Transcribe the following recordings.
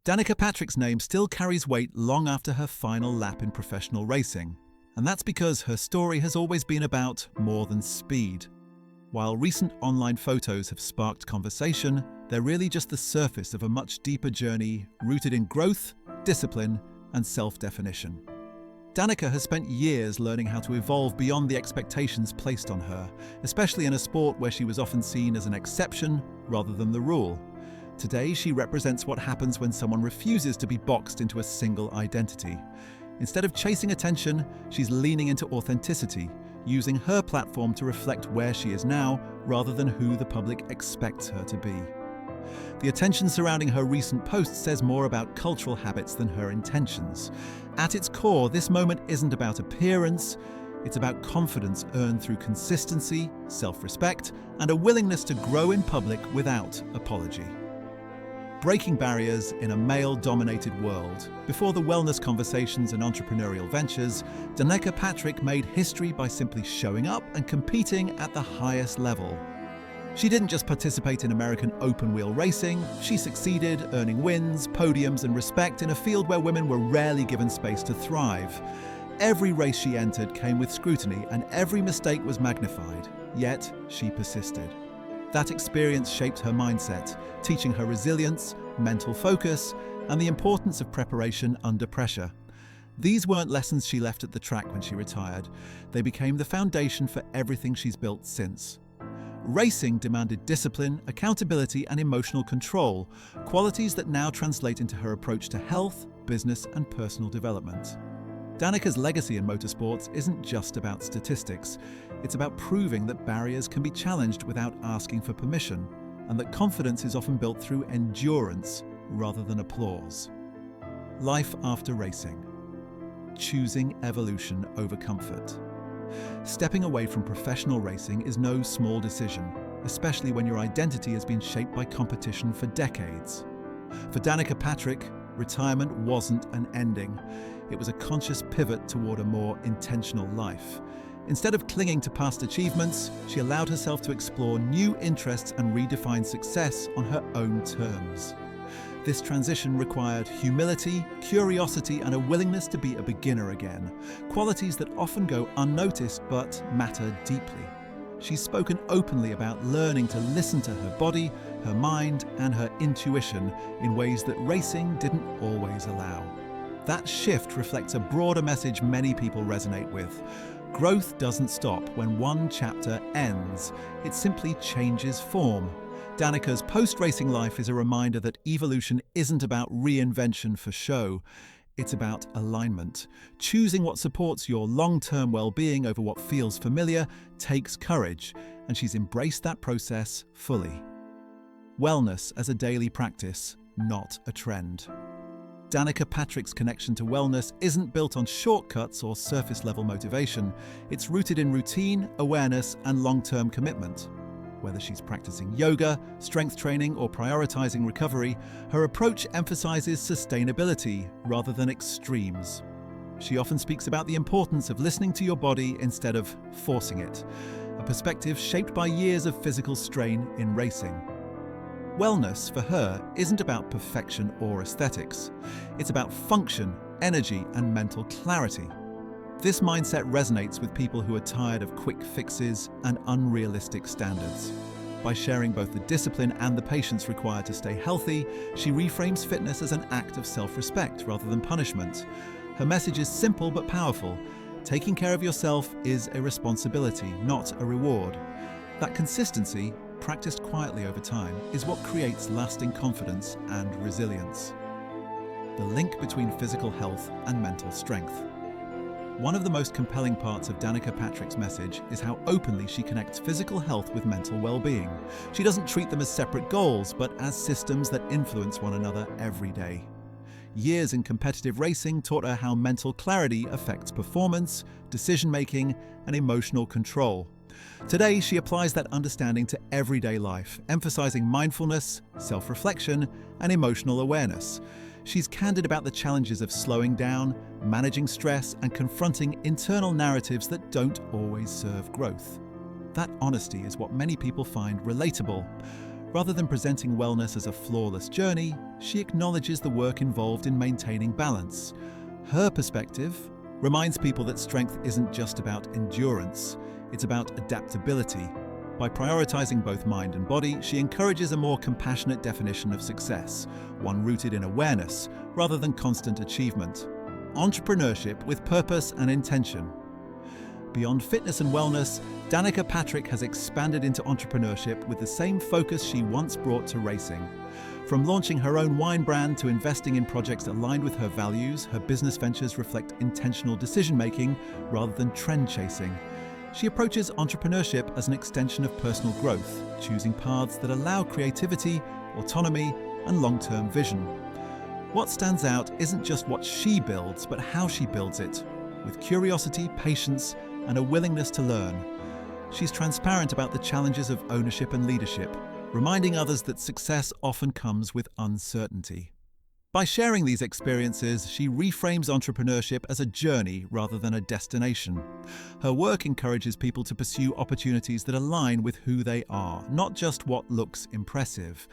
Danica Patrick's name still carries weight long after her final lap in professional racing, and that's because her story has always been about more than speed. While recent online photos have sparked conversation, they're really just the surface of a much deeper journey rooted in growth, discipline, and self-definition. Danica has spent years learning how to evolve beyond the expectations placed on her, especially in a sport where she was often seen as an exception rather than the rule. Today, she represents what happens when someone refuses to be boxed into a single identity. Instead of chasing attention, she's leaning into authenticity, using her platform to reflect where she is now rather than who the public expects her to be. The attention surrounding her recent post says more about cultural habits than her intentions. At its core, this moment isn't about appearance, it's about confidence earned through consistency, self-respect, and a willingness to grow in public without apology. Breaking barriers in a male-dominated world. Before the wellness conversations and entrepreneurial ventures, Danica Patrick made history by simply showing up and competing at the highest level. She didn't just participate in American open-wheel racing, she succeeded, earning wins, podiums, and respect in a field where women were rarely given space to thrive. Every race she entered came with scrutiny, and every mistake was magnified, yet she persisted. That experience shaped her mindset, teaching her resilience, mental focus, and the importance of preparation under pressure. These weren't lessons she left at the track when she retired. They became the foundation for everything she's built since. Racing demanded discipline, accountability, and emotional control, qualities that now translate into her approach to health, business, and personal development. Danica's legacy in motorsports isn't just about statistics. It's about proving that barriers can be challenged without asking for permission, and that confidence is often built through endurance rather than applause. Life after racing. Choosing evolution over comfort. Stepping away from professional racing is no small decision, especially when your identity has been shaped by competition for decades. For Danica Patrick, retirement wasn't an ending. It was a conscious pivot toward a more intentional life. Instead of clinging to past achievements, she allowed herself to explore new interests and redefine success on her own terms. This transition required humility, curiosity, and a willingness to be a beginner again, qualities that often go unnoticed but matter deeply. She's spoken openly about learning to listen to her body, her mind, and her intuition in ways that racing didn't always allow. That shift reflects a broader message many people resonate with. Growth doesn't stop when one chapter ends, it simply changes form. Danica's post-racing life is a reminder that evolution isn't about reinvention for show. It's about alignment. Choosing what supports your long-term well-being over what feels familiar takes courage, and she's embraced that process fully. Wellness as a daily practice, not a trend. Danica Patrick's connection to wellness isn't built on shortcuts or surface-level motivation. It's rooted in routine, awareness, and long-term commitment. Whether she's practicing yoga, strength training, or prioritizing recovery, her approach emphasizes sustainability rather than extremes. She often speaks about the importance of listening to your body instead of forcing it, a perspective shaped by years of physical strain in racing. Wellness, for her, isn't about perfection or aesthetics. It's about function, energy, and mental clarity. This mindset resonates with people who are tired of quick fixes and unrealistic standards. By sharing both the discipline and the patience required to stay healthy, she reframes fitness as an act of self-respect rather than punishment. Her message is simple but powerful. Taking care of yourself is a responsibility, not a reward. That consistency, practiced quietly over time, is what creates lasting confidence and resilience. The link between physical health and mental strength. One of the most compelling parts of Danica Patrick's message is how openly she connects physical health with mental well-being. She doesn't treat them as separate goals, but as systems that influence one another every day. Years in competitive racing taught her how mental clarity affects performance, decision-making, and emotional control. Today, she applies that understanding to everyday life, emphasizing mindfulness, self-reflection, and emotional awareness. She's candid about the challenges of slowing down, managing stress, and confronting internal narratives that don't always serve growth. That honesty is what many people find relatable. Rather than presenting wellness as a flawless journey, she acknowledges the work involved in maintaining balance. Her perspective reminds people that strength isn't just about endurance, it's about adaptability. By prioritizing both mind and body, she encourages a more compassionate definition of success, one rooted in awareness rather than constant achievement. Entrepreneurship with purpose and intention. Beyond fitness and wellness, Danica Patrick has expanded into entrepreneurship with the same focus she once brought to racing. From launching her own wine brand to investing in projects aligned with her values, her business ventures reflect intentional decision-making rather than trend chasing. She approaches entrepreneurship as an extension of personal growth, choosing paths that allow creativity, autonomy, and long-term vision. What stands out isn't just what she builds, but how she builds it, with curiosity, patience, and a willingness to learn. She's transparent about the challenges of ownership and leadership, reminding others that success often comes with uncertainty. By sharing these experiences, she reframes entrepreneurship as a journey rather than a destination. Her work encourages people to pursue opportunities that align with who they are, not just what looks impressive.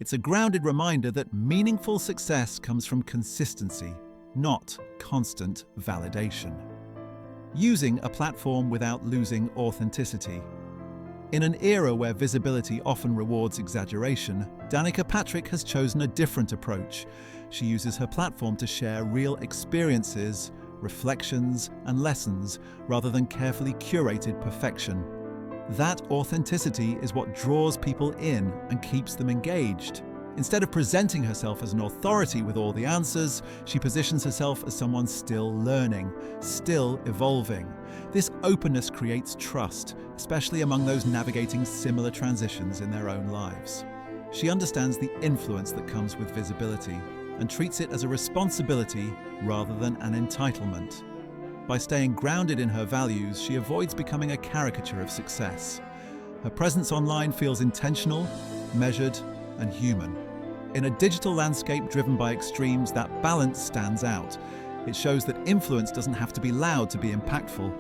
It's a grounded reminder that meaningful success comes from consistency, not constant validation. Using a platform without losing authenticity. In an era where visibility often rewards exaggeration, Danica Patrick has chosen a different approach. She uses her platform to share real experiences, reflections, and lessons rather than carefully curated perfection. That authenticity is what draws people in and keeps them engaged. Instead of presenting herself as an authority with all the answers, she positions herself as someone still learning, still evolving. This openness creates trust, especially among those navigating similar transitions in their own lives. She understands the influence that comes with visibility and treats it as a responsibility rather than an entitlement. By staying grounded in her values, she avoids becoming a caricature of success. Her presence online feels intentional, measured, and human. In a digital landscape driven by extremes, that balance stands out. It shows that influence doesn't have to be loud to be impactful,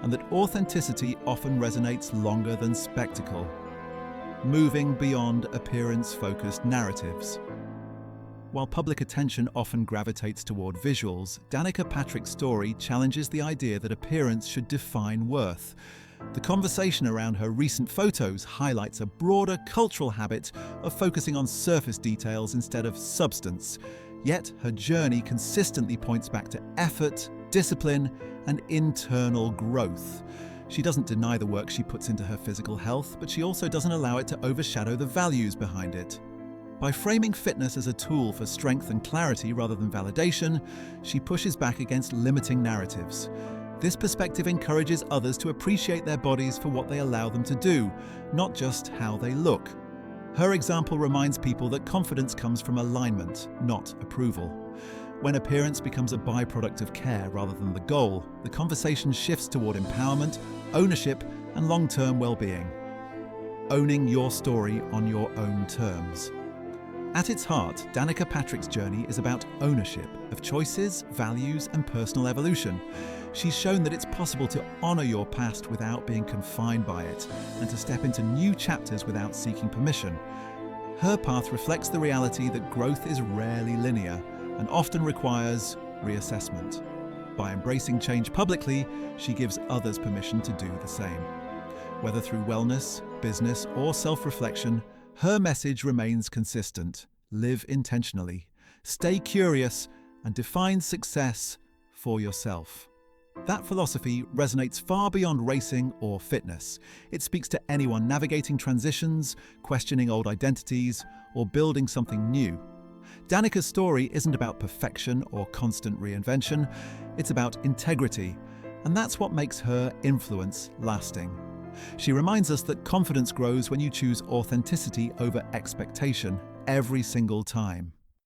and that authenticity often resonates longer than spectacle. Moving beyond appearance-focused narratives. While public attention often gravitates toward visuals, Danica Patrick's story challenges the idea that appearance should define worth. The conversation around her recent photos highlights a broader cultural habit of focusing on surface details instead of substance. Yet her journey consistently points back to effort, discipline, and internal growth. She doesn't deny the work she puts into her physical health, but she also doesn't allow it to overshadow the values behind it. By framing fitness as a tool for strength and clarity rather than validation, she pushes back against limiting narratives. This perspective encourages others to appreciate their bodies for what they allow them to do, not just how they look. Her example reminds people that confidence comes from alignment, not approval. When appearance becomes a byproduct of care rather than the goal, the conversation shifts toward empowerment, ownership, and long-term well-being. Owning your story on your own terms. At its heart, Danica Patrick's journey is about ownership of choices, values, and personal evolution. She's shown that it's possible to honor your past without being confined by it, and to step into new chapters without seeking permission. Her path reflects the reality that growth is rarely linear and often requires reassessment. By embracing change publicly, she gives others permission to do the same. Whether through wellness, business, or self-reflection, her message remains consistent. Live intentionally, stay curious, and define success for yourself. That philosophy resonates far beyond racing or fitness. It speaks to anyone navigating transitions, questioning old identities, or building something new. Danica's story isn't about perfection or constant reinvention, it's about integrity, and that's what makes her influence lasting. She reminds us that confidence grows when you choose authenticity over expectation every single time.